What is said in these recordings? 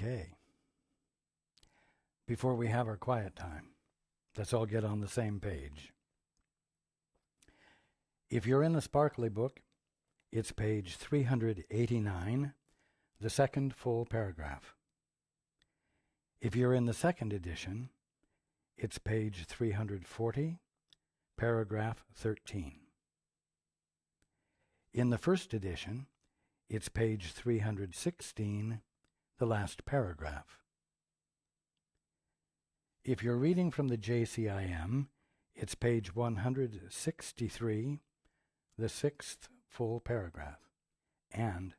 Okay. Before we have our quiet time, let's all get on the same page. If you're in the Sparkly book, it's page 389, the second full paragraph. If you're in the second edition, it's page 340, paragraph 13. In the first edition, it's page 316, the last paragraph. If you're reading from the JCIM, it's page 163, the sixth full paragraph. And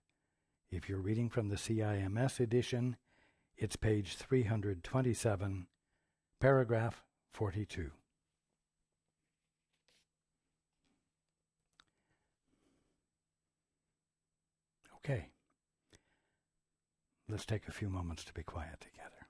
if you're reading from the CIMS edition, it's page 327, paragraph 42. Okay. Let's take a few moments to be quiet together.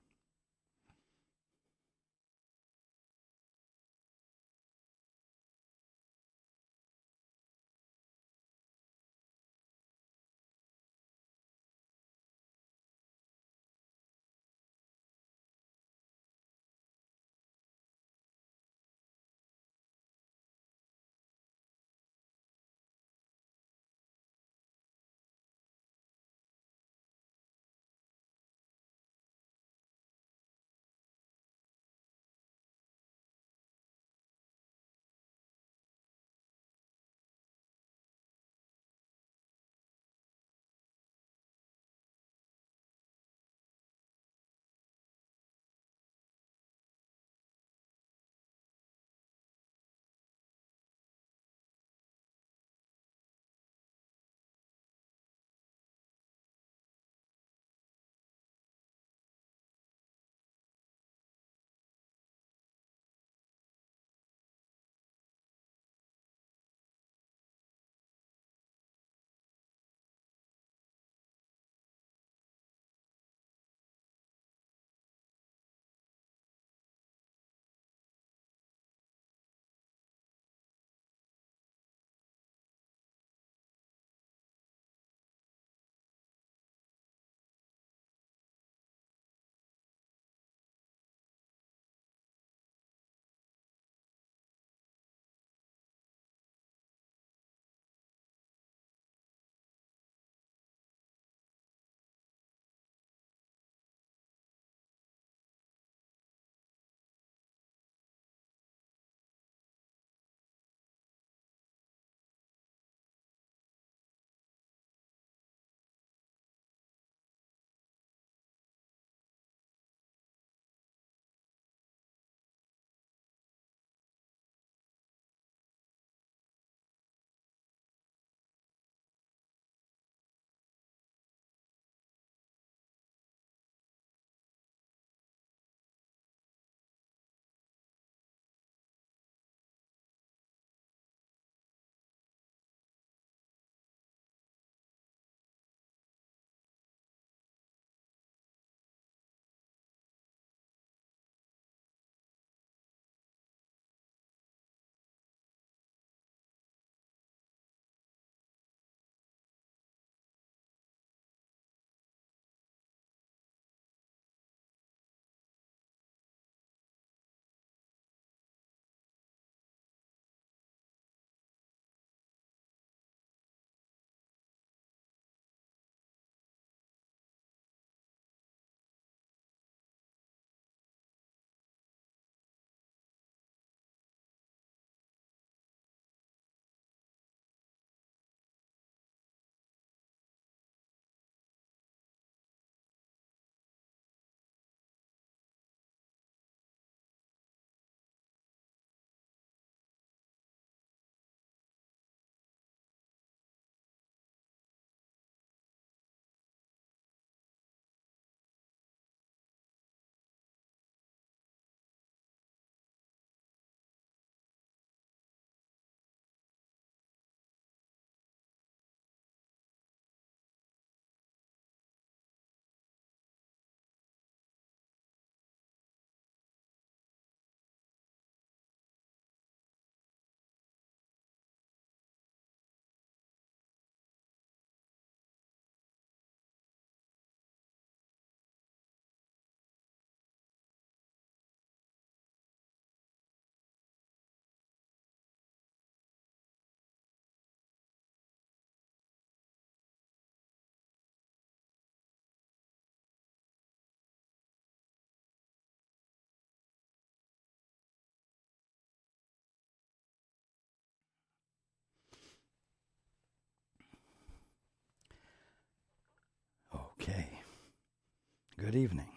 Good evening.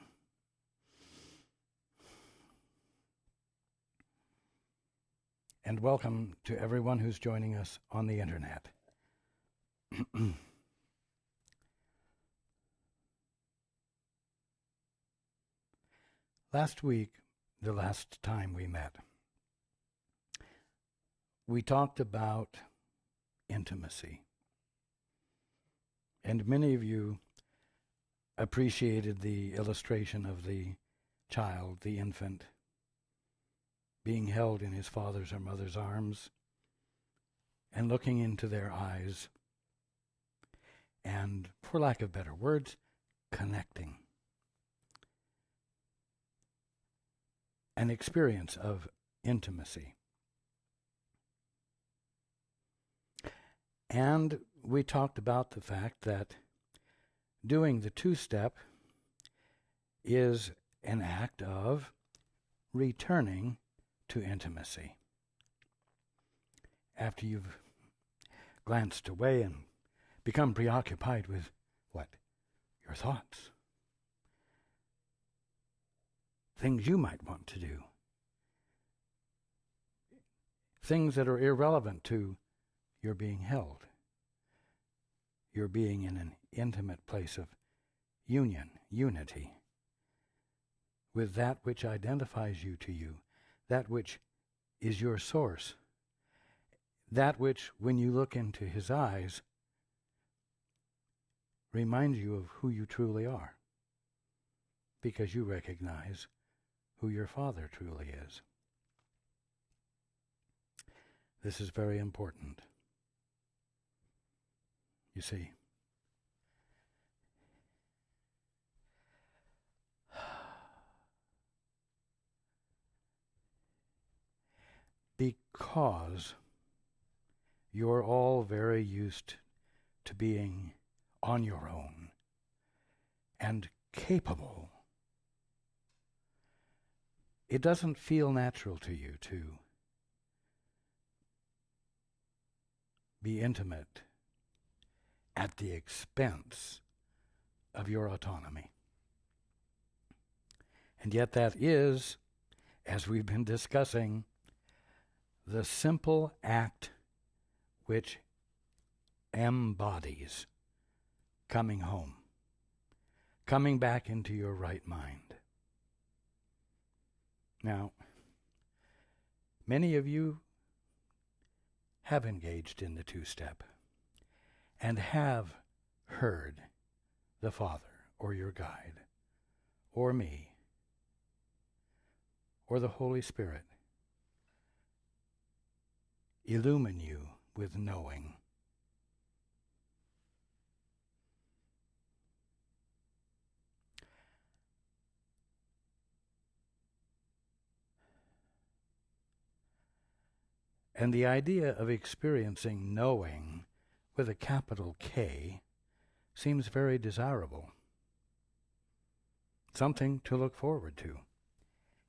And welcome to everyone who's joining us on the internet. Last week, the last time we met, we talked about intimacy. And many of you appreciated the illustration of the child, the infant, being held in his father's or mother's arms and looking into their eyes and, for lack of better words, connecting. An experience of intimacy. And we talked about the fact that doing the two-step is an act of returning to intimacy. After you've glanced away and become preoccupied with what? Your thoughts. Things you might want to do. Things that are irrelevant to your being held. Your being in an intimate place of union, unity, with that which identifies you to you, that which is your source, that which, when you look into his eyes, reminds you of who you truly are, because you recognize who your Father truly is. This is very important. You see, because you're all very used to being on your own and capable, it doesn't feel natural to you to be intimate at the expense of your autonomy. And yet that is, as we've been discussing, the simple act which embodies coming home, coming back into your right mind. Now, many of you have engaged in the two-step and have heard the Father or your guide or me or the Holy Spirit illumine you with knowing. And the idea of experiencing knowing with a capital K seems very desirable. Something to look forward to.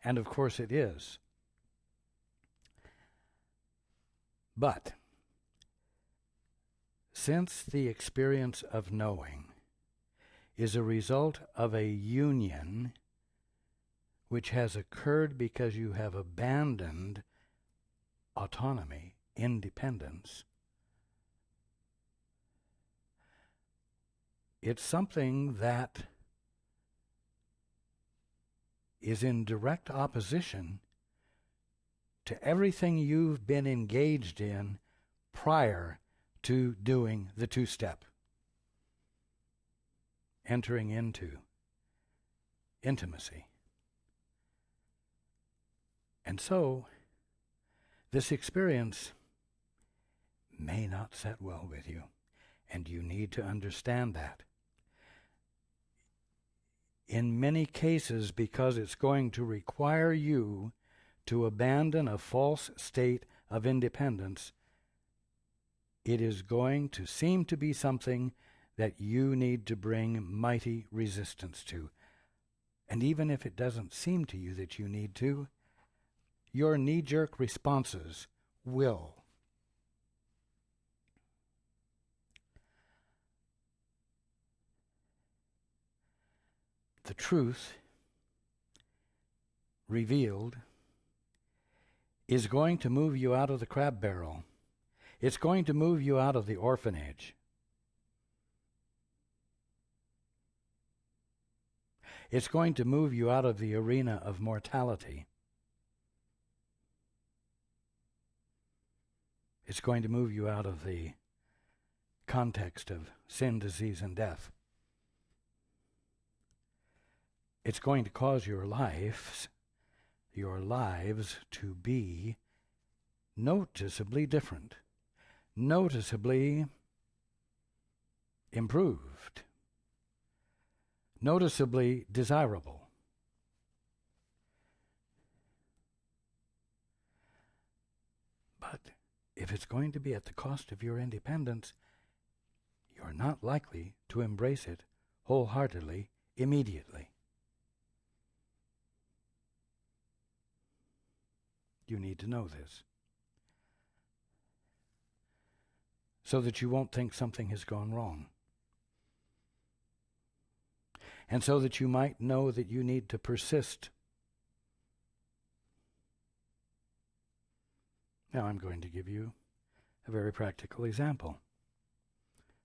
And of course it is. But since the experience of knowing is a result of a union which has occurred because you have abandoned autonomy, independence, it's something that is in direct opposition to everything you've been engaged in prior to doing the two-step, entering into intimacy. And so, this experience may not set well with you, and you need to understand that. In many cases, because it's going to require you to abandon a false state of independence, it is going to seem to be something that you need to bring mighty resistance to. And even if it doesn't seem to you that you need to, your knee-jerk responses will. the truth revealed is going to move you out of the crab barrel. It's going to move you out of the orphanage. It's going to move you out of the arena of mortality. It's going to move you out of the context of sin, disease, and death. It's going to cause your lives to be noticeably different, noticeably improved, noticeably desirable. But if it's going to be at the cost of your independence, you're not likely to embrace it wholeheartedly immediately. You need to know this, so that you won't think something has gone wrong, and so that you might know that you need to persist. Now I'm going to give you a very practical example.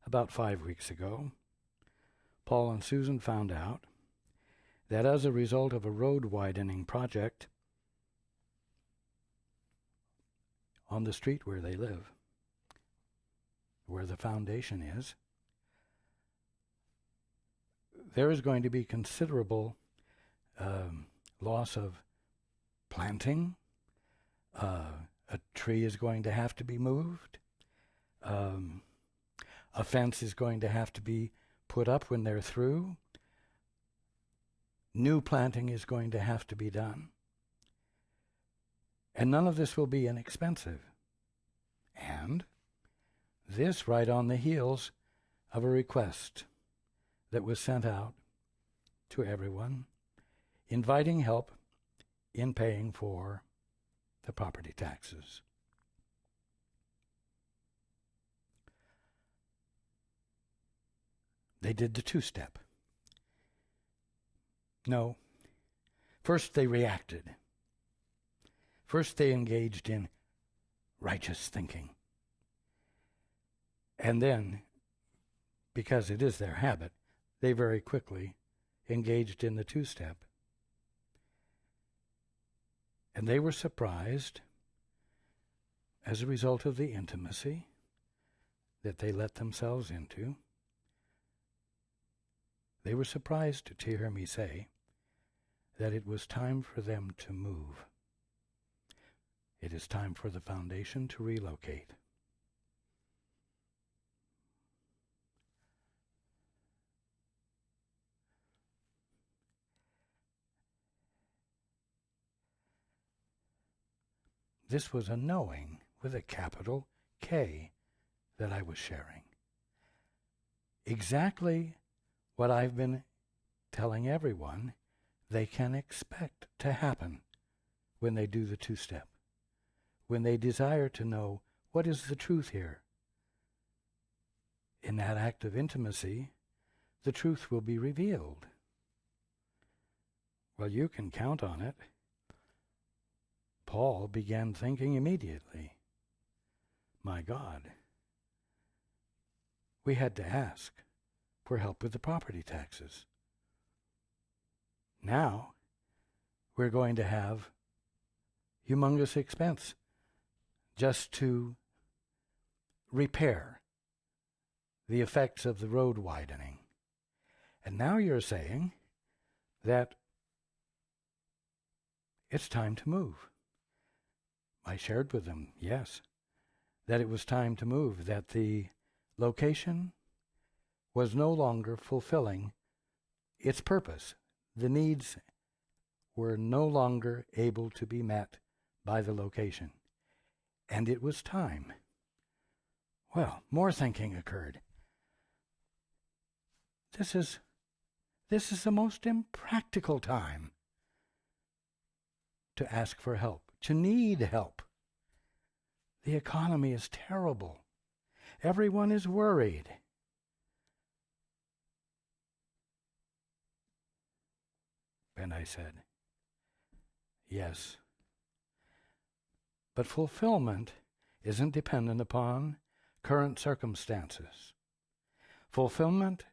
About 5 weeks ago, Paul and Susan found out that as a result of a road widening project on the street where they live, where the foundation is, there is going to be considerable loss of planting. A tree is going to have to be moved. A fence is going to have to be put up when they're through. New planting is going to have to be done. And none of this will be inexpensive. And this right on the heels of a request that was sent out to everyone, inviting help in paying for the property taxes. They did the two-step. No. First they reacted. First they engaged in righteous thinking. And then, because it is their habit, they very quickly engaged in the two-step. And they were surprised, as a result of the intimacy that they let themselves into, they were surprised to hear me say that it was time for them to move. It is time for the foundation to relocate. This was a knowing with a capital K that I was sharing. Exactly what I've been telling everyone they can expect to happen when they do the two-step, when they desire to know what is the truth here. In that act of intimacy, the truth will be revealed. Well, you can count on it. Paul began thinking immediately, my God, we had to ask for help with the property taxes. Now, we're going to have humongous expense just to repair the effects of the road widening. And now you're saying that it's time to move. I shared with them, yes, that it was time to move, that the location was no longer fulfilling its purpose. The needs were no longer able to be met by the location. And it was time. Well, more thinking occurred. This is the most impractical time to ask for help, to need help. The economy is terrible. Everyone is worried. And I said, yes. But fulfillment isn't dependent upon current circumstances. Fulfillment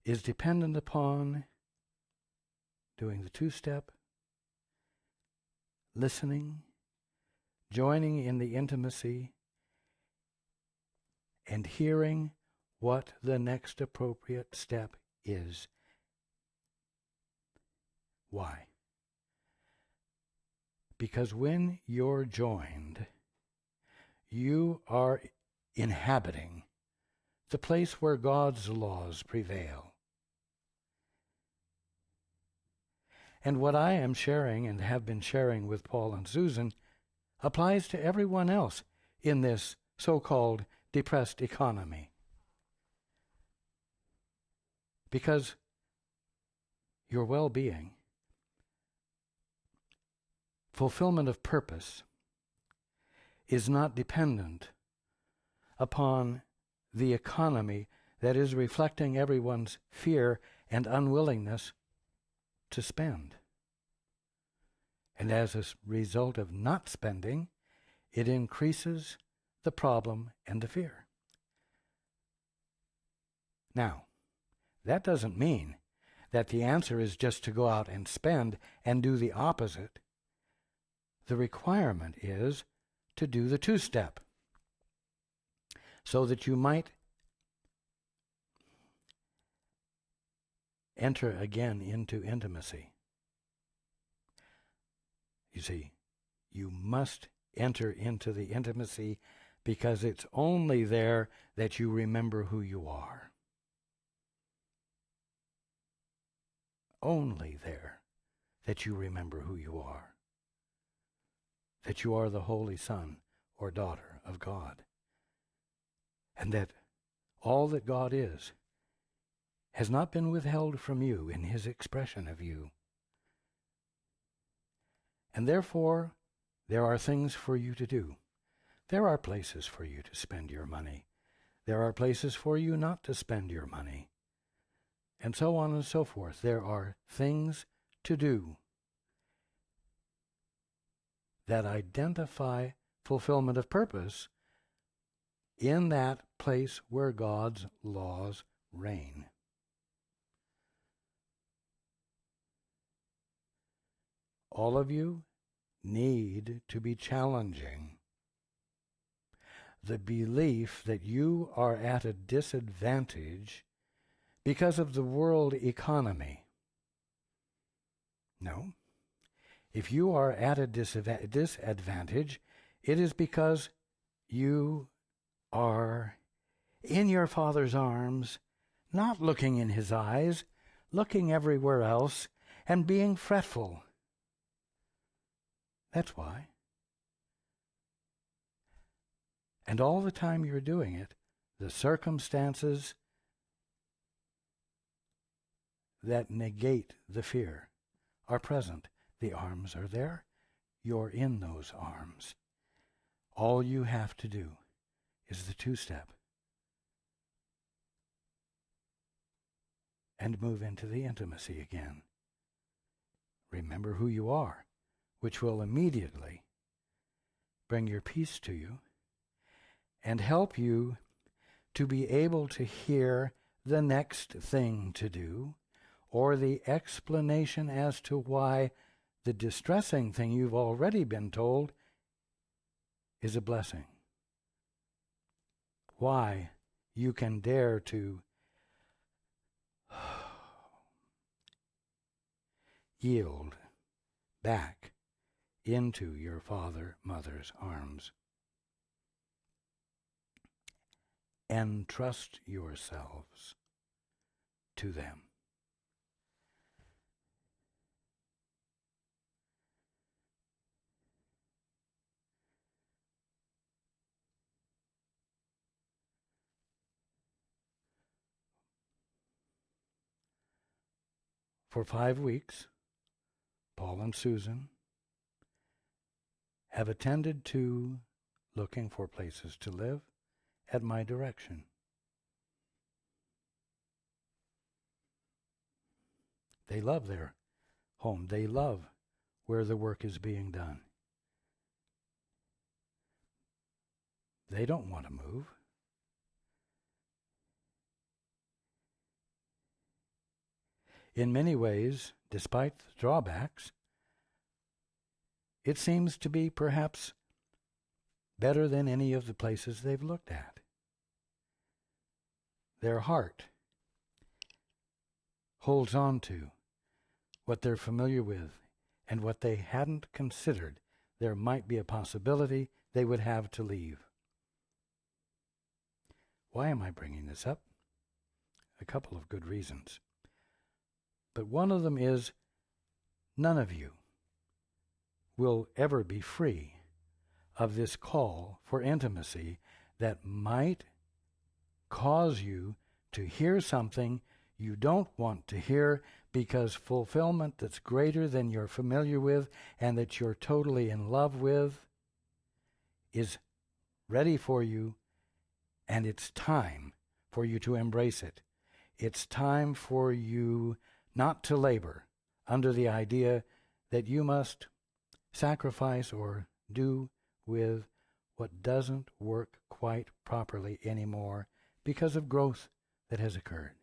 is dependent upon doing the two-step, listening, joining in the intimacy, and hearing what the next appropriate step is. Why? Because when you're joined, you are inhabiting the place where God's laws prevail. And what I am sharing and have been sharing with Paul and Susan applies to everyone else in this so-called depressed economy. Because your well-being, fulfillment of purpose, is not dependent upon the economy that is reflecting everyone's fear and unwillingness to spend. And as a result of not spending, it increases the problem and the fear. Now, that doesn't mean that the answer is just to go out and spend and do the opposite. The requirement is to do the two-step, so that you might enter again into intimacy. You see, you must enter into the intimacy because it's only there that you remember who you are. Only there that you remember who you are. That you are the holy son or daughter of God. And that all that God is has not been withheld from you in his expression of you. And therefore, there are things for you to do. There are places for you to spend your money. There are places for you not to spend your money. And so on and so forth. There are things to do that identify fulfillment of purpose in that place where God's laws reign. All of you need to be challenging the belief that you are at a disadvantage because of the world economy. No. If you are at a disadvantage, it is because you are in your Father's arms, not looking in his eyes, looking everywhere else, and being fretful. That's why. And all the time you're doing it, the circumstances that negate the fear are present. The arms are there. You're in those arms. All you have to do is the two-step and move into the intimacy again. Remember who you are, which will immediately bring your peace to you and help you to be able to hear the next thing to do or the explanation as to why the distressing thing you've already been told is a blessing. Why you can dare to yield back into your father, mother's arms and trust yourselves to them. For 5 weeks, Paul and Susan have attended to looking for places to live at my direction. They love their home. They love where the work is being done. They don't want to move. In many ways, despite the drawbacks, it seems to be perhaps better than any of the places they've looked at. Their heart holds on to what they're familiar with, and what they hadn't considered there might be a possibility they would have to leave. Why am I bringing this up? A couple of good reasons. But one of them is, none of you will ever be free of this call for intimacy that might cause you to hear something you don't want to hear, because fulfillment that's greater than you're familiar with and that you're totally in love with is ready for you, and it's time for you to embrace it. It's time for you not to labor under the idea that you must sacrifice or do with what doesn't work quite properly anymore because of growth that has occurred.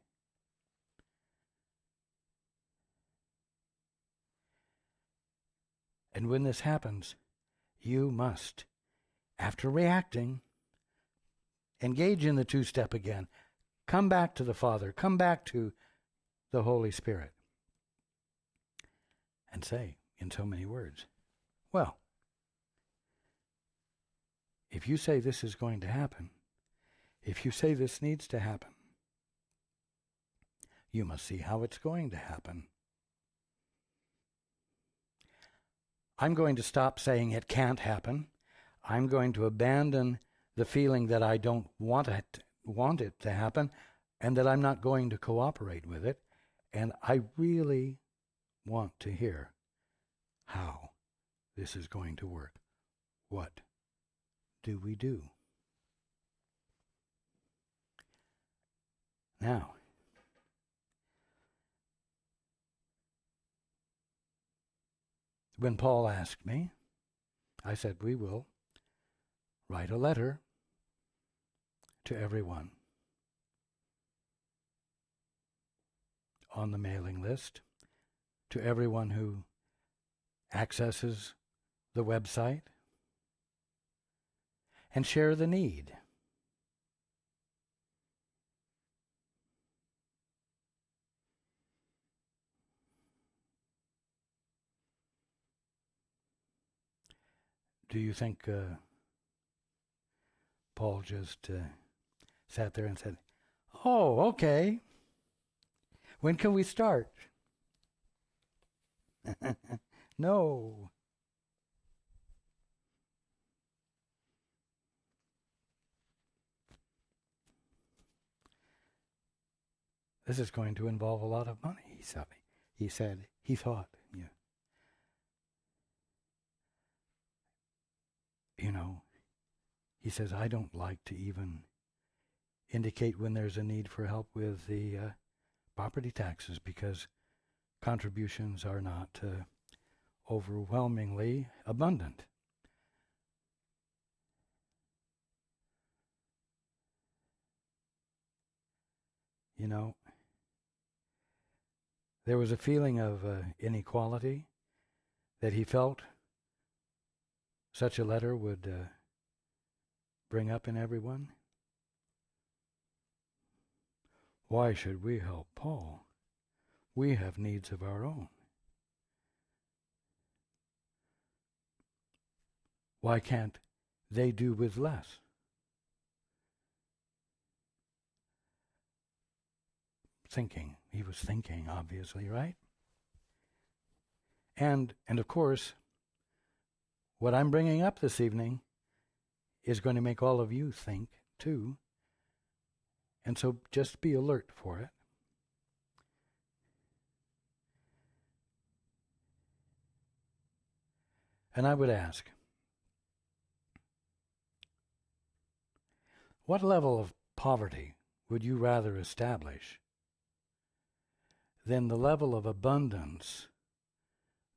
And when this happens, you must, after reacting, engage in the two-step again. Come back to the Father. Come back to the Holy Spirit. And say, in so many words, well, if you say this is going to happen, if you say this needs to happen, you must see how it's going to happen. I'm going to stop saying it can't happen. I'm going to abandon the feeling that I don't want it to happen, and that I'm not going to cooperate with it. And I really want to hear how this is going to work. What do we do? Now, when Paul asked me, I said, we will write a letter to everyone on the mailing list, to everyone who accesses the website, and share the need. Do you think Paul just sat there and said, oh, okay, when can we start? No. This is going to involve a lot of money, he thought. Yeah. You know, he says, I don't like to even indicate when there's a need for help with the property taxes, because contributions are not overwhelmingly abundant. You know, there was a feeling of inequality that he felt such a letter would bring up in everyone. Why should we help Paul? We have needs of our own. Why can't they do with less? He was thinking, obviously, right? And of course, what I'm bringing up this evening is going to make all of you think, too. And so just be alert for it. And I would ask, what level of poverty would you rather establish than the level of abundance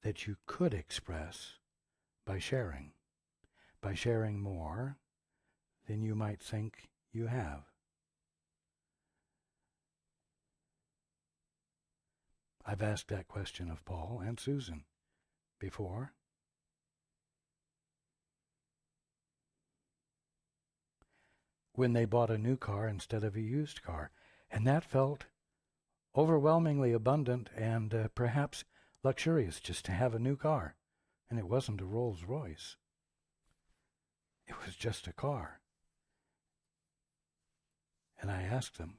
that you could express by sharing more than you might think you have. I've asked that question of Paul and Susan before. When they bought a new car instead of a used car, and that felt overwhelmingly abundant and perhaps luxurious, just to have a new car. And it wasn't a Rolls Royce. It was just a car. And I asked them,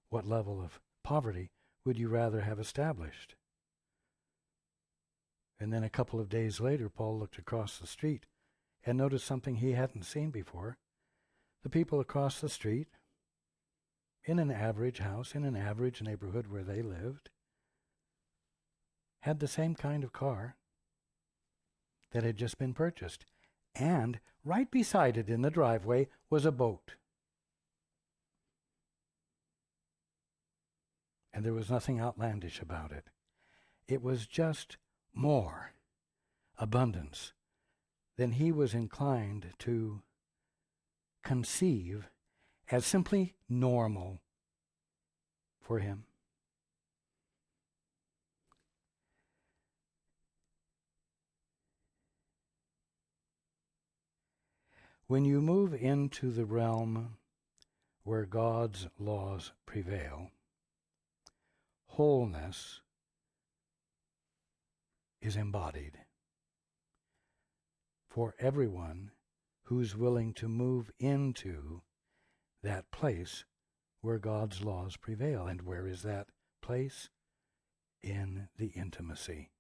what level of poverty would you rather have established? And then a couple of days later, Paul looked across the street and noticed something he hadn't seen before. The people across the street, in an average house, in an average neighborhood where they lived, had the same kind of car that had just been purchased. And right beside it in the driveway was a boat. And there was nothing outlandish about it. It was just more abundance than he was inclined to conceive as simply normal for him. When you move into the realm where God's laws prevail, wholeness is embodied for everyone who's willing to move into that place where God's laws prevail. And where is that place? In the intimacy.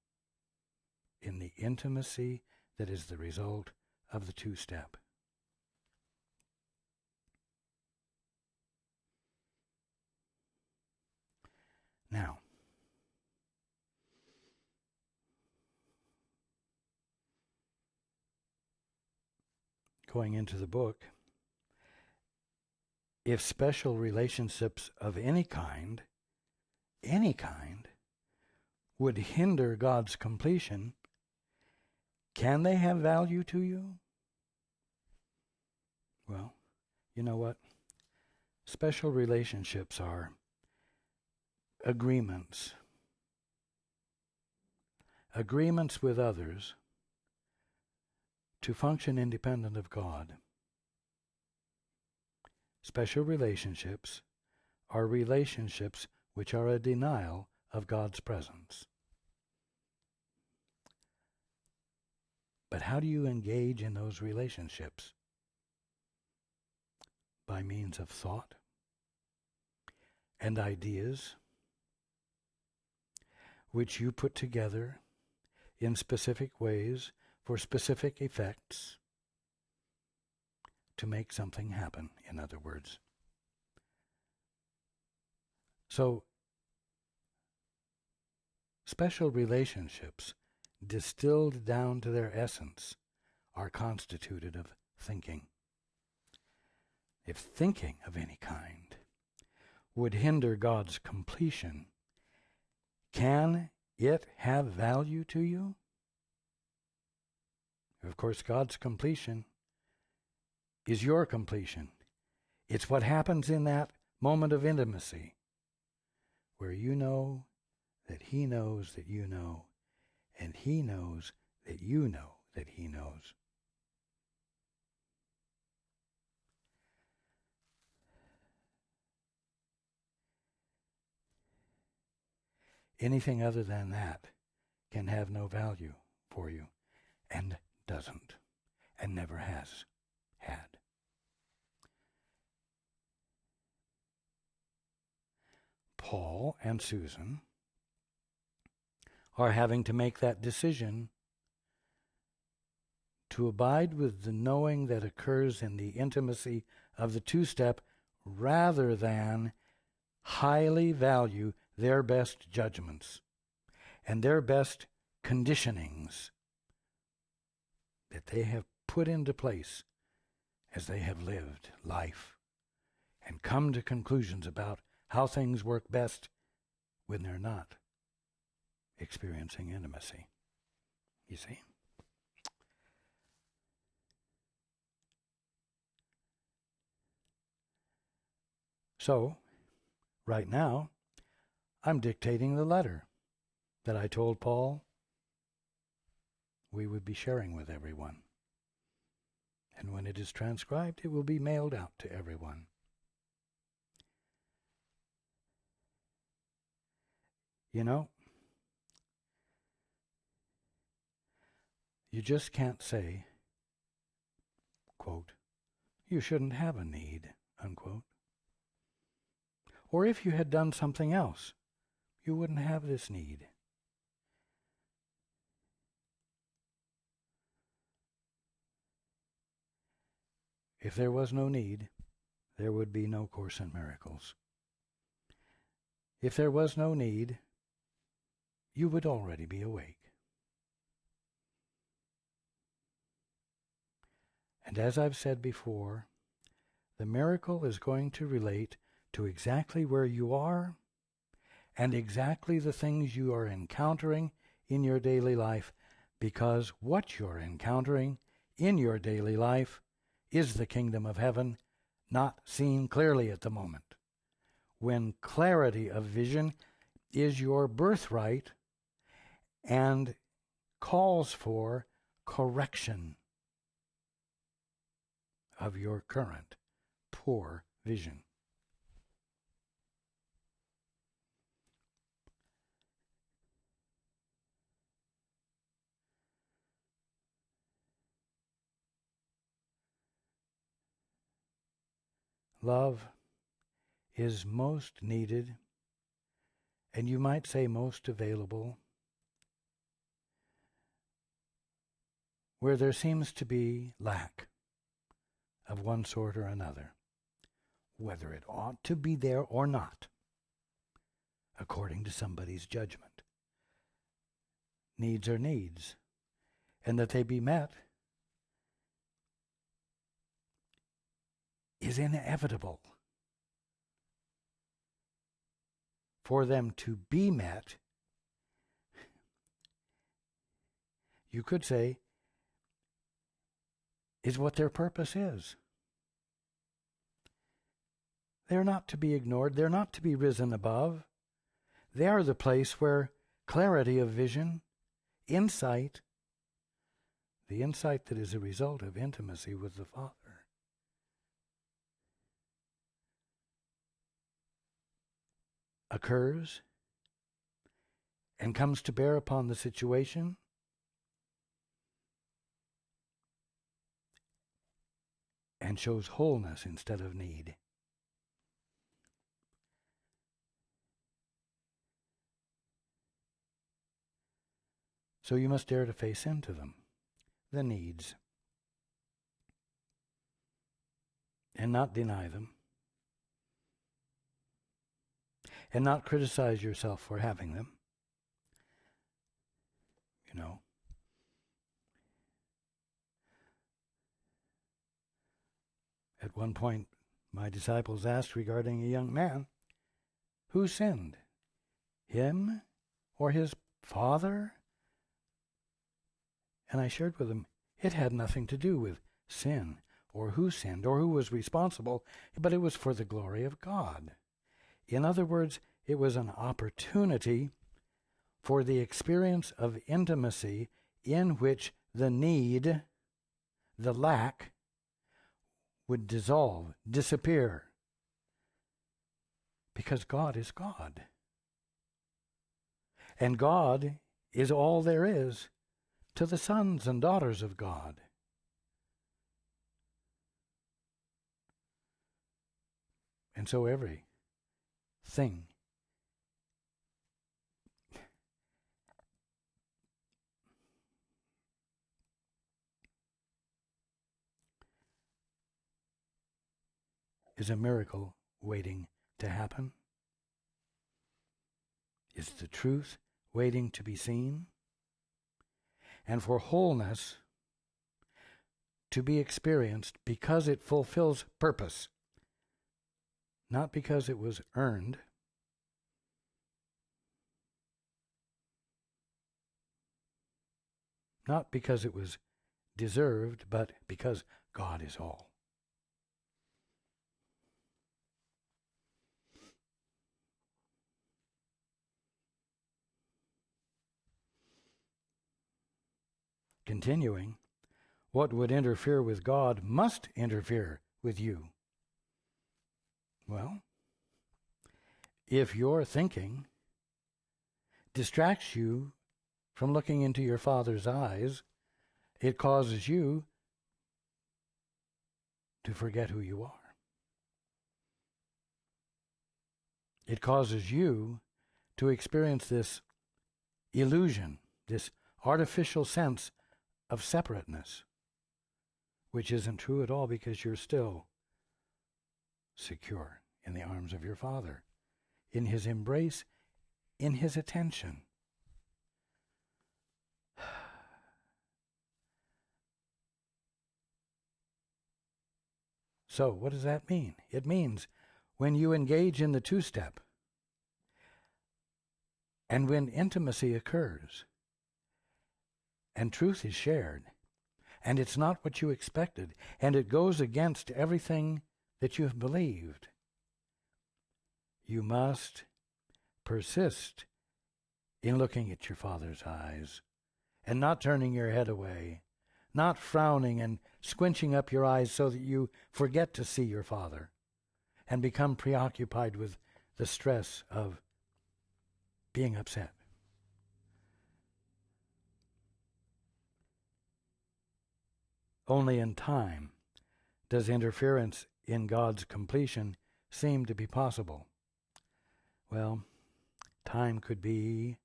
In the intimacy that is the result of the two-step. Now, going into the book, if special relationships of any kind, would hinder God's completion, can they have value to you? Well, you know what? Special relationships are agreements with others to function independent of God. Special relationships are relationships which are a denial of God's presence. But how do you engage in those relationships? By means of thought and ideas which you put together in specific ways for specific effects to make something happen, in other words. So, special relationships, distilled down to their essence, are constituted of thinking. If thinking of any kind would hinder God's completion, can it have value to you? Of course, God's completion is your completion. It's what happens in that moment of intimacy where you know that He knows that you know, and He knows that you know that He knows. Anything other than that can have no value for you, and doesn't, and never has had. Paul and Susan are having to make that decision to abide with the knowing that occurs in the intimacy of the two-step rather than highly value their best judgments and their best conditionings that they have put into place as they have lived life and come to conclusions about how things work best when they're not experiencing intimacy. you see. So, right now, I'm dictating the letter that I told Paul we would be sharing with everyone. And when it is transcribed, it will be mailed out to everyone. You know, you just can't say, quote, you shouldn't have a need, unquote. Or if you had done something else, you wouldn't have this need. If there was no need, there would be no Course in Miracles. If there was no need, you would already be awake. And as I've said before, the miracle is going to relate to exactly where you are and exactly the things you are encountering in your daily life, because what you're encountering in your daily life is the kingdom of heaven, not seen clearly at the moment. When clarity of vision is your birthright and calls for correction of your current poor vision. Love is most needed, and you might say most available, where there seems to be lack of one sort or another, whether it ought to be there or not, according to somebody's judgment. Needs are needs, and that they be met is inevitable. For them to be met, you could say, is what their purpose is. They're not to be ignored. They're not to be risen above. They are the place where clarity of vision, insight, the insight that is a result of intimacy with the Father, occurs and comes to bear upon the situation, and shows wholeness instead of need. So you must dare to face into them, the needs, and not deny them, and not criticize yourself for having them. You know, at one point, my disciples asked regarding a young man, who sinned, him or his father? And I shared with them, it had nothing to do with sin or who sinned or who was responsible, but it was for the glory of God. In other words, it was an opportunity for the experience of intimacy in which the need, the lack, would dissolve, disappear, because God is God. And God is all there is to the sons and daughters of God. And so every thing is a miracle waiting to happen, is the truth waiting to be seen, and for wholeness to be experienced because it fulfills purpose, not because it was earned, not because it was deserved, but because God is all. Continuing, what would interfere with God must interfere with you. Well, if your thinking distracts you from looking into your Father's eyes, it causes you to forget who you are. It causes you to experience this illusion, this artificial sense of separateness, which isn't true at all because you're still secure in the arms of your Father, in His embrace, in His attention. So, what does that mean? It means when you engage in the two-step, and when intimacy occurs, and truth is shared, and it's not what you expected, and it goes against everything that you have believed, you must persist in looking at your Father's eyes and not turning your head away, not frowning and squinching up your eyes so that you forget to see your Father and become preoccupied with the stress of being upset. Only in time does interference in God's completion seem to be possible. Well, time could be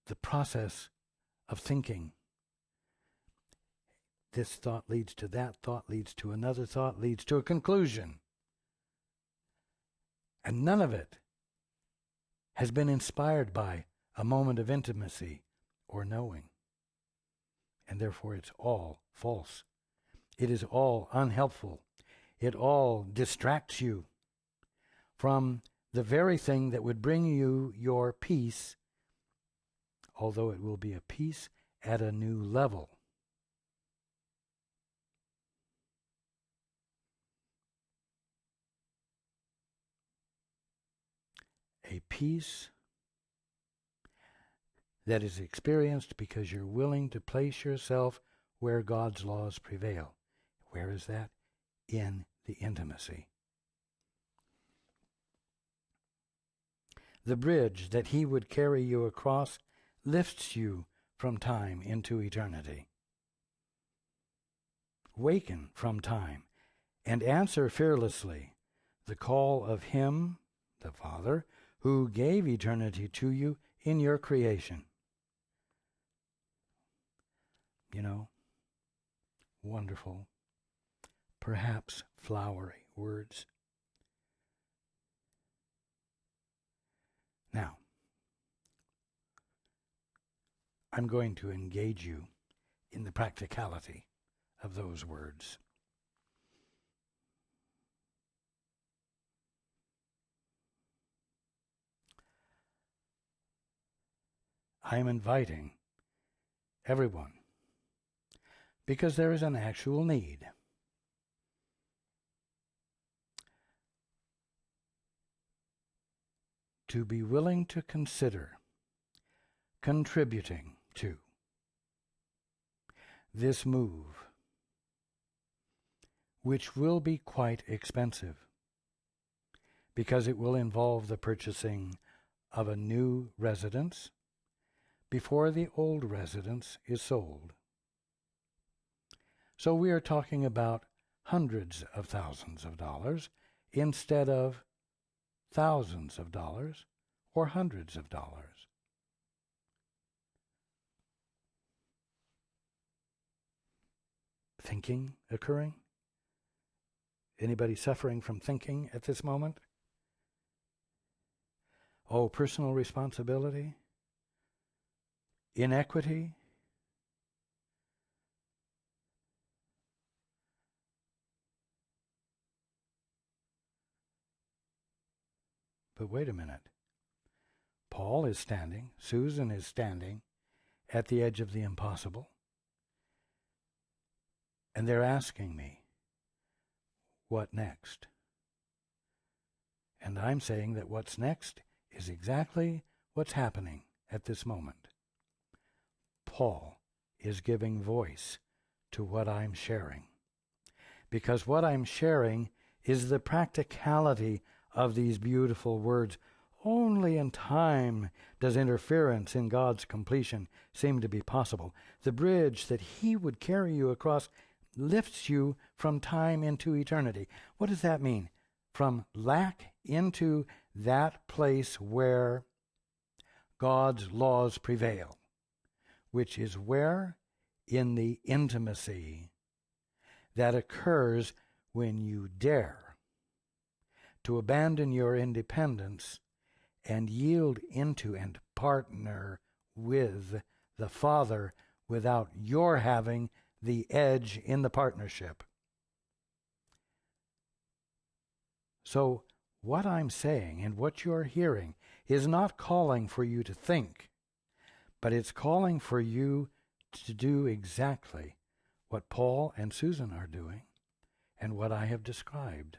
the process of thinking. This thought leads to that thought, leads to another thought, leads to a conclusion. And none of it has been inspired by a moment of intimacy or knowing. And therefore it's all false. It is all unhelpful. It all distracts you from the very thing that would bring you your peace, although it will be a peace at a new level. A peace that is experienced because you're willing to place yourself where God's laws prevail. Where is that? In the intimacy. The bridge that He would carry you across lifts you from time into eternity. Waken from time and answer fearlessly the call of Him, the Father, who gave eternity to you in your creation. You know, wonderful, perhaps flowery words. Now, I'm going to engage you in the practicality of those words. I am inviting everyone because there is an actual need. To be willing to consider contributing to this move, which will be quite expensive because it will involve the purchasing of a new residence before the old residence is sold. So we are talking about hundreds of thousands of dollars instead of thousands of dollars or hundreds of dollars. Thinking occurring? Anybody suffering from thinking at this moment? Oh, personal responsibility? Inequity? But wait a minute. Paul is standing, Susan is standing, at the edge of the impossible. And they're asking me, what next? And I'm saying that what's next is exactly what's happening at this moment. Paul is giving voice to what I'm sharing, because what I'm sharing is the practicality of these beautiful words. Only in time does interference in God's completion seem to be possible. The bridge that he would carry you across lifts you from time into eternity. What does that mean? From lack into that place where God's laws prevail, which is where? In the intimacy that occurs when you dare to abandon your independence and yield into and partner with the Father without your having the edge in the partnership. So what I'm saying and what you're hearing is not calling for you to think, but it's calling for you to do exactly what Paul and Susan are doing and what I have described.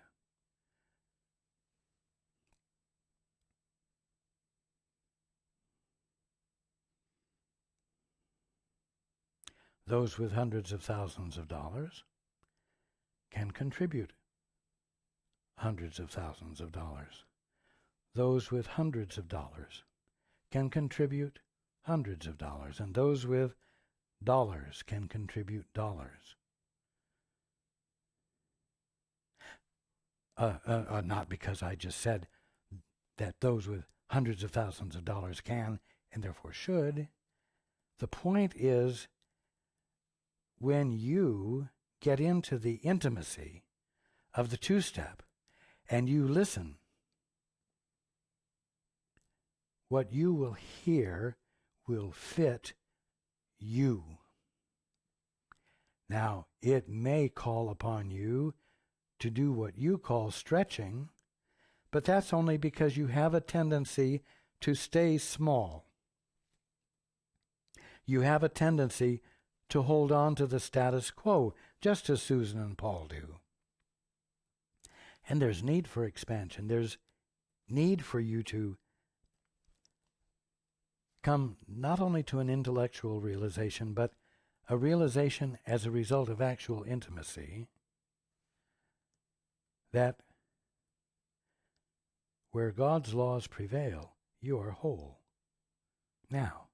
Those with hundreds of thousands of dollars can contribute hundreds of thousands of dollars. Those with hundreds of dollars can contribute hundreds of dollars, and those with dollars can contribute dollars. Not because I just said that those with hundreds of thousands of dollars can and therefore should. The point is, when you get into the intimacy of the two-step and you listen, what you will hear will fit you. Now, it may call upon you to do what you call stretching, but that's only because you have a tendency to stay small. You have a tendency to hold on to the status quo, just as Susan and Paul do. And there's need for expansion. There's need for you to come not only to an intellectual realization, but a realization as a result of actual intimacy that where God's laws prevail, you are whole. Now.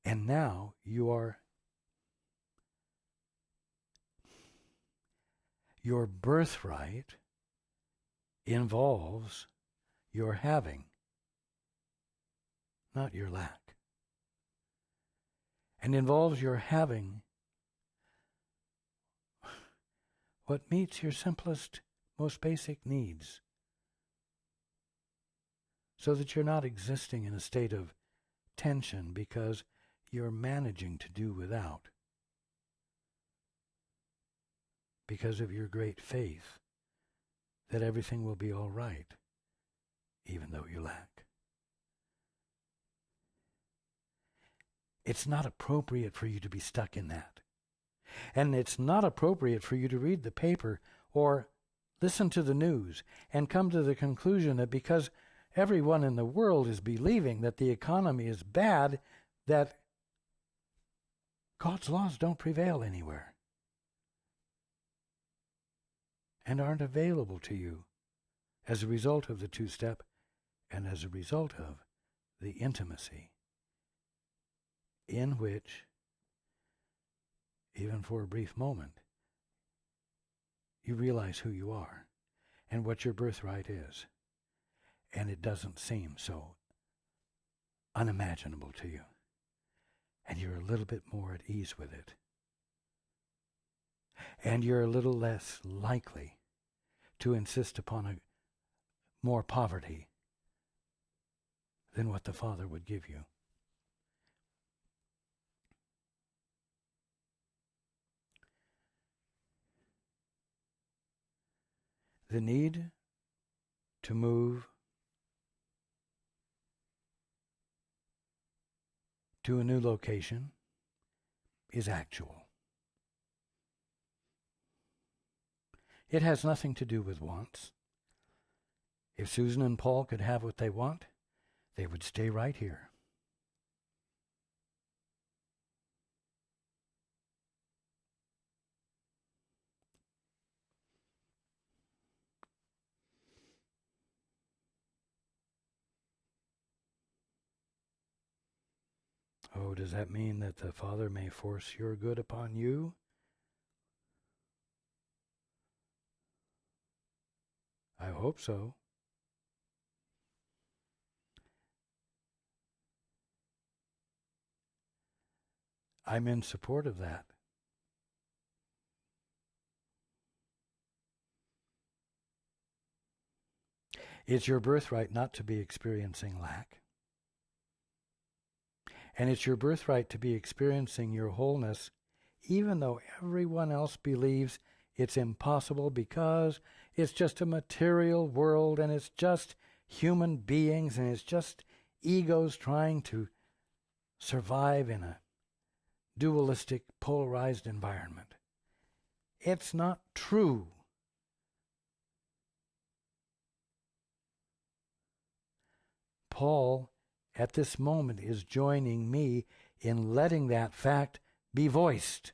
And now you are, your birthright involves your having, not your lack. And involves your having what meets your simplest, most basic needs, so that you're not existing in a state of tension because you're managing to do without, because of your great faith that everything will be all right, even though you lack. It's not appropriate for you to be stuck in that. And it's not appropriate for you to read the paper or listen to the news and come to the conclusion that because everyone in the world is believing that the economy is bad, that God's laws don't prevail anywhere and aren't available to you as a result of the two-step and as a result of the intimacy in which, even for a brief moment, you realize who you are and what your birthright is, and it doesn't seem so unimaginable to you. And you're a little bit more at ease with it. And you're a little less likely to insist upon a more poverty than what the Father would give you. The need to move to a new location is actual. It has nothing to do with wants. If Susan and Paul could have what they want, they would stay right here. Oh, does that mean that the Father may force your good upon you? I hope so. I'm in support of that. It's your birthright not to be experiencing lack. And it's your birthright to be experiencing your wholeness, even though everyone else believes it's impossible because it's just a material world and it's just human beings and it's just egos trying to survive in a dualistic, polarized environment. It's not true. Paul, at this moment, is joining me in letting that fact be voiced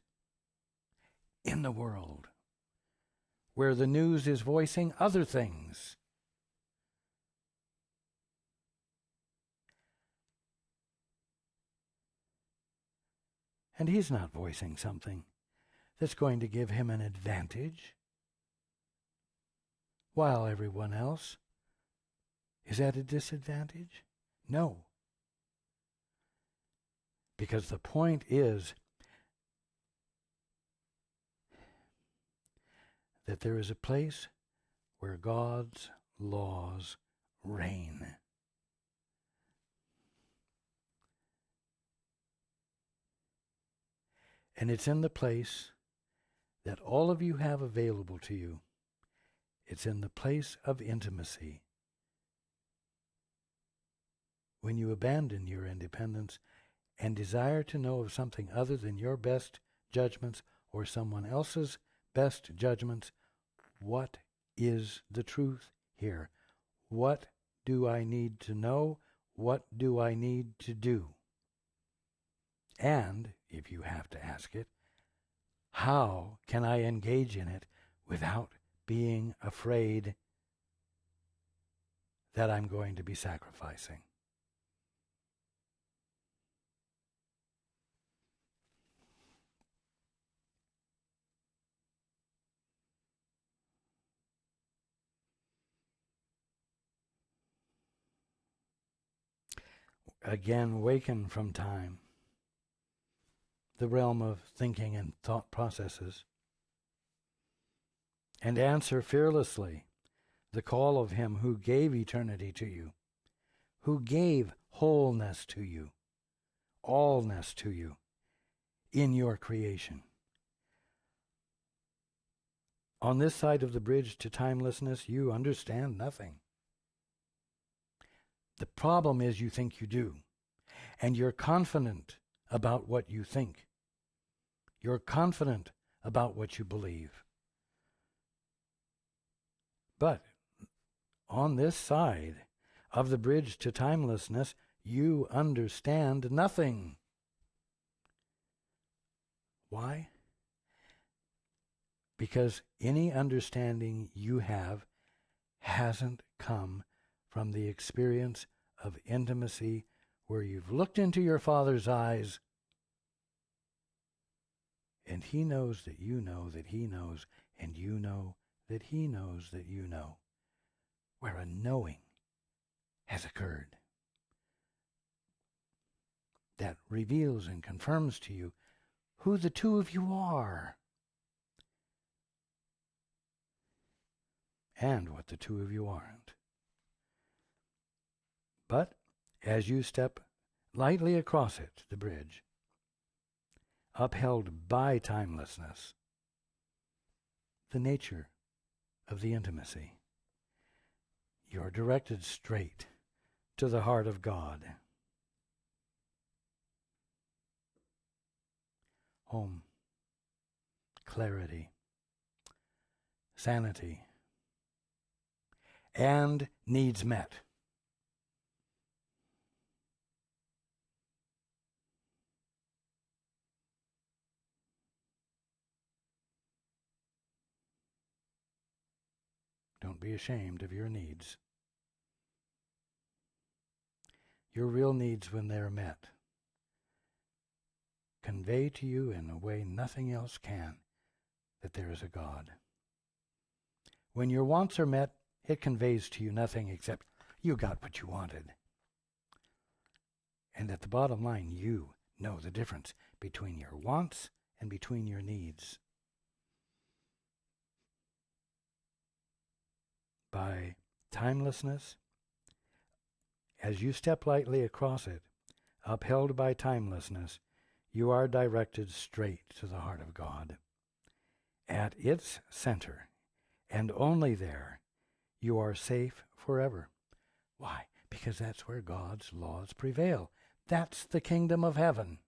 in the world, where the news is voicing other things. And he's not voicing something that's going to give him an advantage, while everyone else is at a disadvantage? No. Because the point is that there is a place where God's laws reign. And it's in the place that all of you have available to you. It's in the place of intimacy. When you abandon your independence and desire to know of something other than your best judgments or someone else's best judgments, what is the truth here? What do I need to know? What do I need to do? And, if you have to ask it, how can I engage in it without being afraid that I'm going to be sacrificing? Again, waken from time, the realm of thinking and thought processes, and answer fearlessly the call of Him who gave eternity to you, who gave wholeness to you, allness to you in your creation. On this side of the bridge to timelessness, you understand nothing. The problem is you think you do, and you're confident about what you think. You're confident about what you believe. But on this side of the bridge to timelessness, you understand nothing. Why? Because any understanding you have hasn't come from the experience of intimacy where you've looked into your Father's eyes and He knows that you know that He knows, and you know that He knows that you know, where a knowing has occurred that reveals and confirms to you who the two of you are and what the two of you aren't. But as you step lightly across it, the bridge, upheld by timelessness, the nature of the intimacy, you're directed straight to the heart of God. home, clarity, sanity, and needs met. Don't be ashamed of your needs. Your real needs, when they're met, convey to you in a way nothing else can that there is a God. When your wants are met, it conveys to you nothing except you got what you wanted. And at the bottom line, you know the difference between your wants and between your needs. By timelessness, as you step lightly across it, upheld by timelessness, you are directed straight to the heart of God. At its center, and only there, you are safe forever. Why? Because that's where God's laws prevail. That's the kingdom of heaven.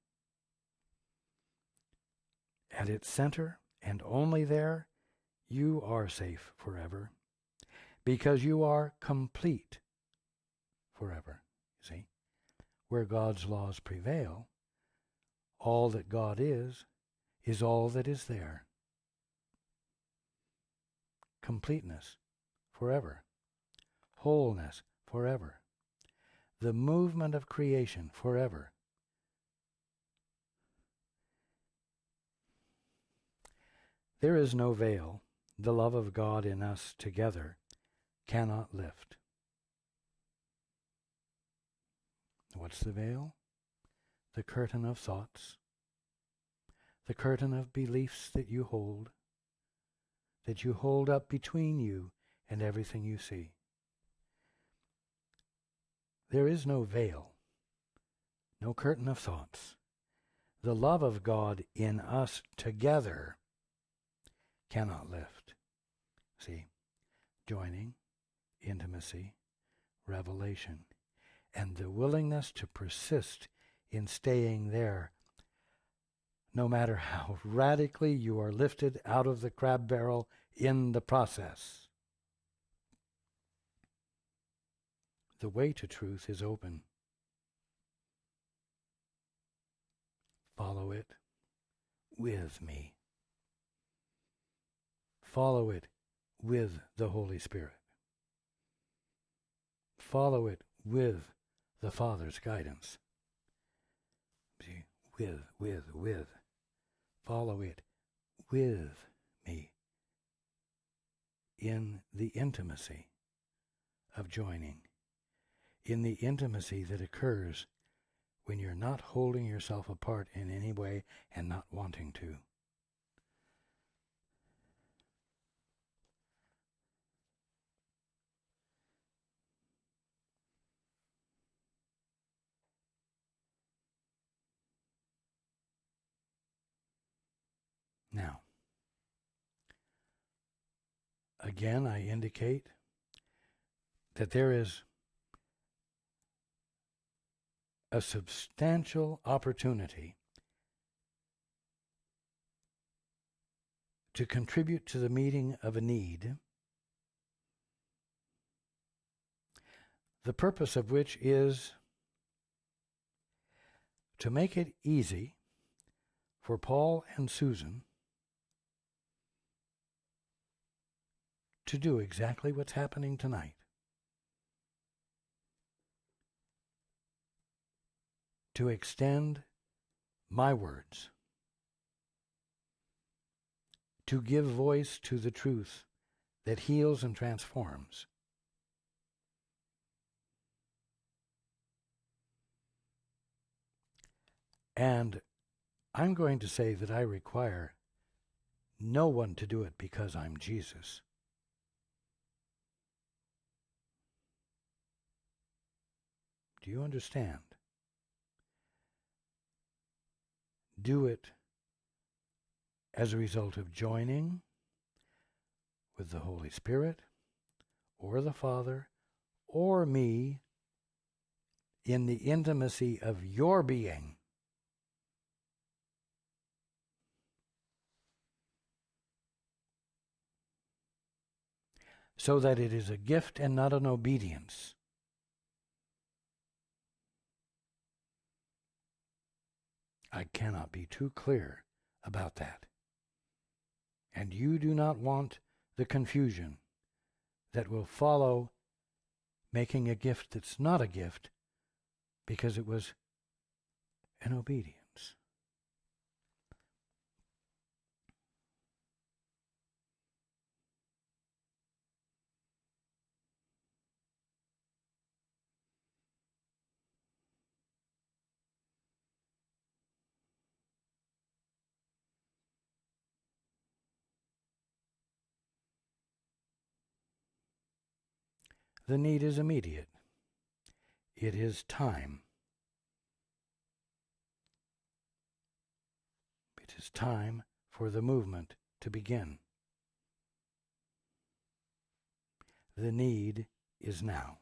At its center, and only there, you are safe forever. Because you are complete forever. See? Where God's laws prevail, all that God is all that is there. Completeness forever. Wholeness forever. The movement of creation forever. There is no veil the love of God in us together cannot lift. What's the veil? The curtain of thoughts, the curtain of beliefs that you hold up between you and everything you see. There is no veil, no curtain of thoughts. The love of God in us together cannot lift. See, joining, intimacy, revelation, and the willingness to persist in staying there, no matter how radically you are lifted out of the crab barrel in the process. The way to truth is open. Follow it with me. Follow it with the Holy Spirit. Follow it with the Father's guidance. See, with. Follow it with me in the intimacy of joining, in the intimacy that occurs when you're not holding yourself apart in any way and not wanting to. Now, again, I indicate that there is a substantial opportunity to contribute to the meeting of a need, the purpose of which is to make it easy for Paul and Susan to do exactly what's happening tonight. To extend my words. To give voice to the truth that heals and transforms. And I'm going to say that I require no one to do it because I'm Jesus. Do you understand? Do it as a result of joining with the Holy Spirit or the Father or me in the intimacy of your being. so that it is a gift and not an obedience. I cannot be too clear about that. And you do not want the confusion that will follow making a gift that's not a gift because it was an obedience. The need is immediate. It is time. It is time for the movement to begin. The need is now.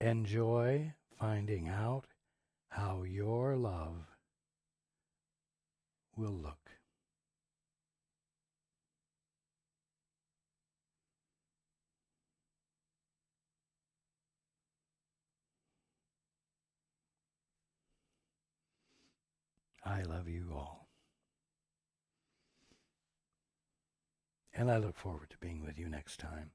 Enjoy finding out how your love will look. I love you all. And I look forward to being with you next time.